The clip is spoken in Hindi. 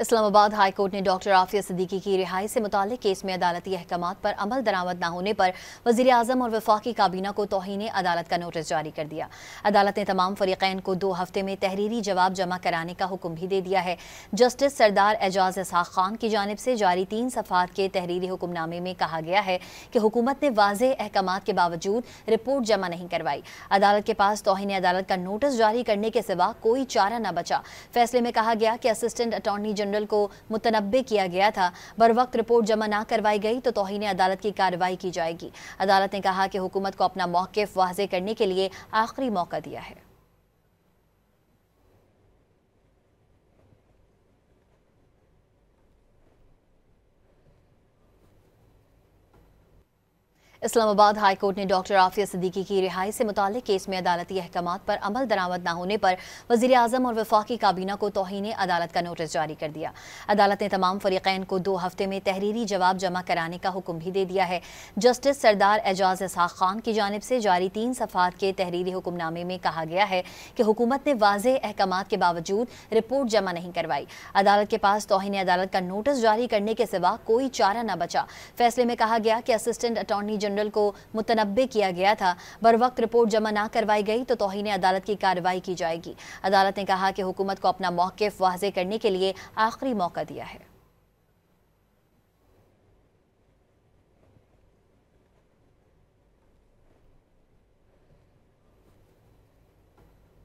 इस्लामाबाद हाई कोर्ट ने डॉक्टर आफिया सिद्दीकी की रिहाई से मुताल्लिक केस में अदालती अहकामात पर अमल दरामद न होने पर वज़ीर आज़म और वफाकी काबीना को तौहीन अदालत का नोटिस जारी कर दिया। अदालत ने तमाम फरीक़ैन को 2 हफ्ते में तहरीरी जवाब जमा कराने का हुक्म भी दे दिया है। जस्टिस सरदार एजाज इसहाक खान की जानिब से जारी 3 सफ़हात के तहरीरी हुक्मनामे में कहा गया है कि हुकूमत ने वाज़ेह अहकामात के बावजूद रिपोर्ट जमा नहीं करवाई। अदालत के पास तौहीन अदालत का नोटिस जारी करने के सिवा कोई चारा न बचा। फैसले में कहा गया कि असिस्टेंट अटॉर्नी जनरल को मुतनब्बे किया गया था, बर वक्त रिपोर्ट जमा ना करवाई गई तो तौहीन अदालत की कार्रवाई की जाएगी। अदालत ने कहा कि हुकूमत को अपना मौक़िफ़ वाज़ेह करने के लिए आखिरी मौका दिया है। इस्लामाबाद हाई कोर्ट ने डॉक्टर आफिया सिद्दीकी की रिहाई से मुताल्लिक केस में अदालती अहकामात पर अमल दरामद न होने पर वज़ीर आज़म और वफाकी काबीना को तौहीन अदालत का नोटिस जारी कर दिया। अदालत ने तमाम फरीक़ैन को 2 हफ्ते में तहरीरी जवाब जमा कराने का हुक्म भी दे दिया है। जस्टिस सरदार एजाज इसहाक खान की जानिब से जारी 3 सफ़हात के तहरीरी हुक्मनामे में कहा गया है कि हुकूमत ने वाज़ेह अहकामात के बावजूद रिपोर्ट जमा नहीं करवाई। अदालत के पास तौहीन अदालत का नोटिस जारी करने के सिवा कोई चारा न बचा। फैसले में कहा गया कि असिस्टेंट अटॉर्नी जनरल को मुतनब्बे किया गया था, बर वक्त रिपोर्ट जमा ना करवाई गई तो तौहीन अदालत की कार्रवाई की जाएगी। अदालत ने कहा कि हुकूमत को अपना मौक़िफ़ वाज़ेह करने के लिए आखिरी मौका दिया है।